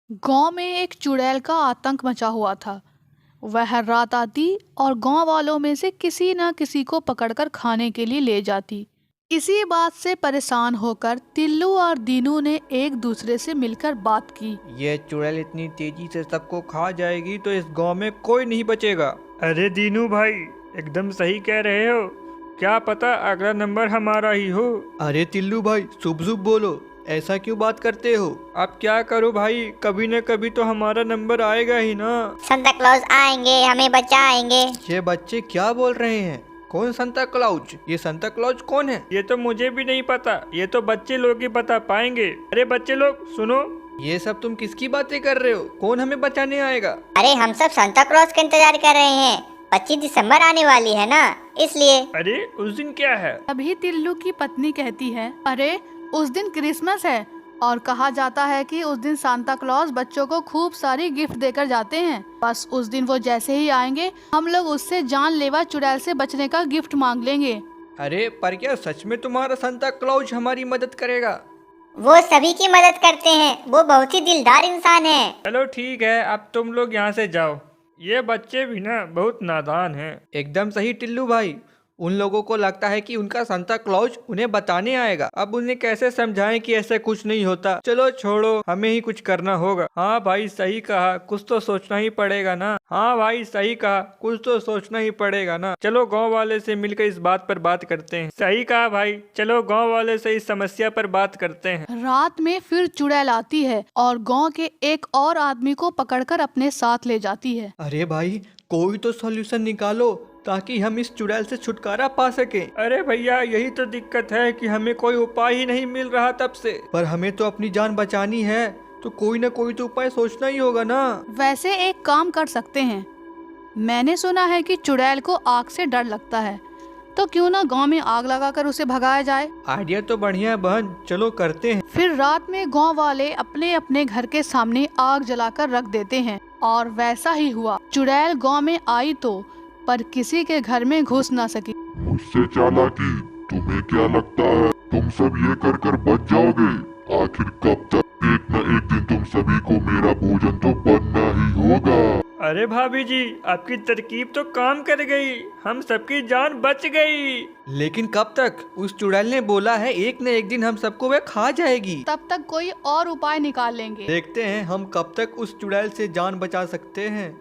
गांव में एक चुड़ैल का आतंक मचा हुआ था। वह हर रात आती और गांव वालों में से किसी न किसी को पकड़कर खाने के लिए ले जाती। इसी बात से परेशान होकर तिल्लू और दीनू ने एक दूसरे से मिलकर बात की। ये चुड़ैल इतनी तेजी से सबको खा जाएगी तो इस गांव में कोई नहीं बचेगा। अरे दीनू भाई, एकदम सही कह रहे हो। क्या पता अगला नंबर हमारा ही हो। अरे तिल्लू भाई, शुभ शुभ बोलो, ऐसा क्यों बात करते हो? अब क्या करूं भाई, कभी न कभी तो हमारा नंबर आएगा ही ना। संता क्लॉज आएंगे, हमें बचाएंगे। ये बच्चे क्या बोल रहे हैं? कौन संता क्लॉज? ये संता क्लॉज कौन है? ये तो मुझे भी नहीं पता, ये तो बच्चे लोग ही बता पाएंगे। अरे बच्चे लोग सुनो। ये सब तुम किसकी बातें कर रहे हो? कौन हमें बचाने आएगा? अरे हम सब सांता क्लॉज का इंतजार कर रहे हैं। 25 दिसंबर आने वाली है ना, इसलिए। अरे उस दिन क्या है? तभी तिल्लू की पत्नी कहती है, अरे उस दिन क्रिसमस है और कहा जाता है कि उस दिन सांता क्लॉज बच्चों को खूब सारी गिफ्ट देकर जाते हैं। बस उस दिन वो जैसे ही आएंगे हम लोग उससे जानलेवा चुड़ैल से बचने का गिफ्ट मांग लेंगे। अरे पर क्या सच में तुम्हारा संता क्लॉज हमारी मदद करेगा? वो सभी की मदद करते हैं, वो बहुत ही दिलदार इंसान है। चलो ठीक है, अब तुम लोग यहाँ से जाओ। ये बच्चे भी ना बहुत नादान हैं। एकदम सही टिल्लू भाई, उन लोगों को लगता है कि उनका संता क्लॉज उन्हें बताने आएगा। अब उन्हें कैसे समझाएं कि ऐसा कुछ नहीं होता। चलो छोड़ो, हमें ही कुछ करना होगा। हाँ भाई सही कहा, कुछ तो सोचना ही पड़ेगा ना। हाँ भाई सही कहा, कुछ तो सोचना ही पड़ेगा ना। चलो गांव वाले से मिलकर इस बात पर बात करते हैं। सही कहा भाई, चलो गांव वाले से इस समस्या पर बात करते हैं। रात में फिर चुड़ैल आती है और गांव के एक और आदमी को पकड़कर अपने साथ ले जाती है। अरे भाई, कोई तो सॉल्यूशन निकालो ताकि हम इस चुड़ैल से छुटकारा पा सके। अरे भैया, यही तो दिक्कत है कि हमें कोई उपाय ही नहीं मिल रहा तब से। पर हमें तो अपनी जान बचानी है, तो कोई ना कोई तो उपाय सोचना ही होगा ना। वैसे एक काम कर सकते हैं, मैंने सुना है कि चुड़ैल को आग से डर लगता है, तो क्यों ना गांव में आग लगाकर उसे भगाया जाए। आइडिया तो बढ़िया है बहन, चलो करते हैं। फिर रात में गांव वाले अपने अपने घर के सामने आग जलाकर रख देते हैं और वैसा ही हुआ। चुड़ैल गांव में आई तो पर किसी के घर में घुस ना सकी। मुझसे चालाकी, तुम्हें क्या लगता है तुम सब ये कर कर बच जाओगे? आखिर कब तक? एक न एक दिन तुम सभी को मेरा भोजन तो बनना ही होगा। अरे भाभी जी, आपकी तरकीब तो काम कर गई, हम सबकी जान बच गई। लेकिन कब तक? उस चुड़ैल ने बोला है एक न एक दिन हम सबको वह खा जाएगी। तब तक कोई और उपाय निकाल लेंगे। देखते हैं हम कब तक उस चुड़ैल से जान बचा सकते हैं।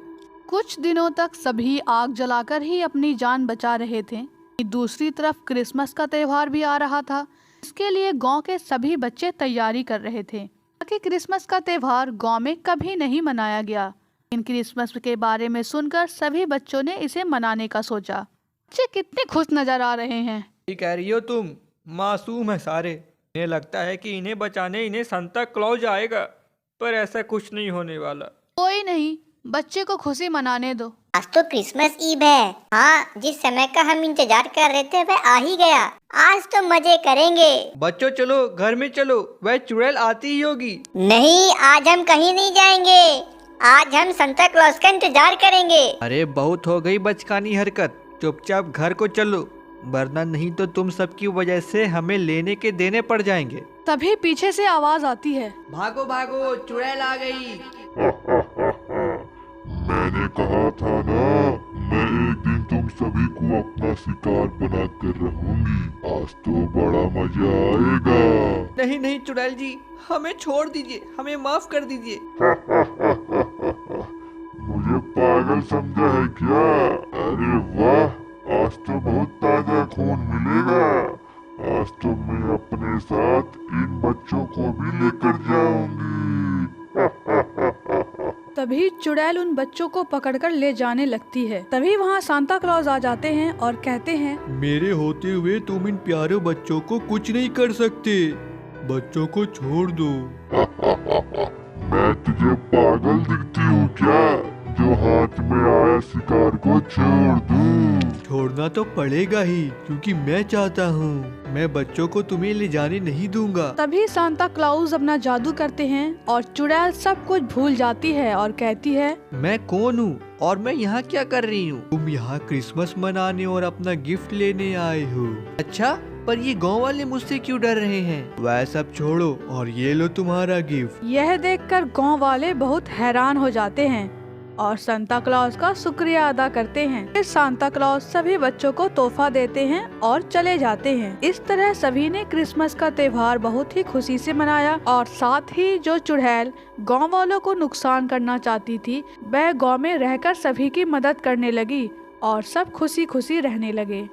कुछ दिनों तक सभी आग जलाकर ही अपनी जान बचा रहे थे। दूसरी तरफ क्रिसमस का त्योहार भी आ रहा था। इसके लिए गांव के सभी बच्चे तैयारी कर रहे थे ताकि क्रिसमस का त्योहार गांव में कभी नहीं मनाया गया। इन क्रिसमस के बारे में सुनकर सभी बच्चों ने इसे मनाने का सोचा। बच्चे कितने खुश नजर आ रहे हैं। ठीक कह रही हो तुम, मासूम है सारे। इन्हें लगता है कि इन्हें बचाने इन्हें सांता क्लॉज आएगा, पर ऐसा कुछ नहीं होने वाला। कोई नहीं, बच्चे को खुशी मनाने दो। आज तो क्रिसमस ईव है। हाँ, जिस समय का हम इंतजार कर रहे थे वह आ ही गया। आज तो मजे करेंगे। बच्चों चलो घर में चलो, वह चुड़ैल आती ही होगी। नहीं, आज हम कहीं नहीं जाएंगे। आज हम संता क्लॉज का इंतजार करेंगे। अरे बहुत हो गई बचकानी हरकत, चुपचाप घर को चलो, वरना नहीं तो तुम सबकी वजह से हमें लेने के देने पड़ जाएंगे। तभी पीछे से आवाज आती है, भागो भागो, चुड़ैल आ गई। मैंने कहा था ना, मैं एक दिन तुम सभी को अपना शिकार बना कर रहूंगी। आज तो बड़ा मजा आएगा। नहीं नहीं चुड़ैल जी, हमें छोड़ दीजिए, हमें माफ कर दीजिए। मुझे पागल समझा है क्या? अरे वाह, आज तो बहुत ताजा खून मिलेगा। आज तो मैं अपने साथ इन बच्चों को भी लेकर जाऊंगी। तभी चुड़ैल उन बच्चों को पकड़कर ले जाने लगती है। तभी वहाँ सांता क्लॉज आ जाते हैं और कहते हैं, मेरे होते हुए तुम इन प्यारे बच्चों को कुछ नहीं कर सकते, बच्चों को छोड़ दो। मैं तुझे पागल दिखती हूँ क्या, जो हाथ में आया शिकार को छोड़ दूं? छोड़ना तो पड़ेगा ही, क्योंकि मैं चाहता हूँ। मैं बच्चों को तुम्हें ले जाने नहीं दूंगा। तभी सांता क्लॉज अपना जादू करते हैं और चुड़ैल सब कुछ भूल जाती है और कहती है, मैं कौन हूँ और मैं यहाँ क्या कर रही हूँ? तुम यहाँ क्रिसमस मनाने और अपना गिफ्ट लेने आए हो। अच्छा, पर ये गांव वाले मुझसे क्यों डर रहे हैं? वह सब छोड़ो और ये लो तुम्हारा गिफ्ट। यह देखकर गांव वाले बहुत हैरान हो जाते हैं और सांता क्लॉज का शुक्रिया अदा करते हैं। फिर सांता क्लॉज सभी बच्चों को तोहफा देते हैं और चले जाते हैं। इस तरह सभी ने क्रिसमस का त्योहार बहुत ही खुशी से मनाया और साथ ही जो चुड़ैल गांव वालों को नुकसान करना चाहती थी वह गांव में रहकर सभी की मदद करने लगी और सब खुशी खुशी रहने लगे।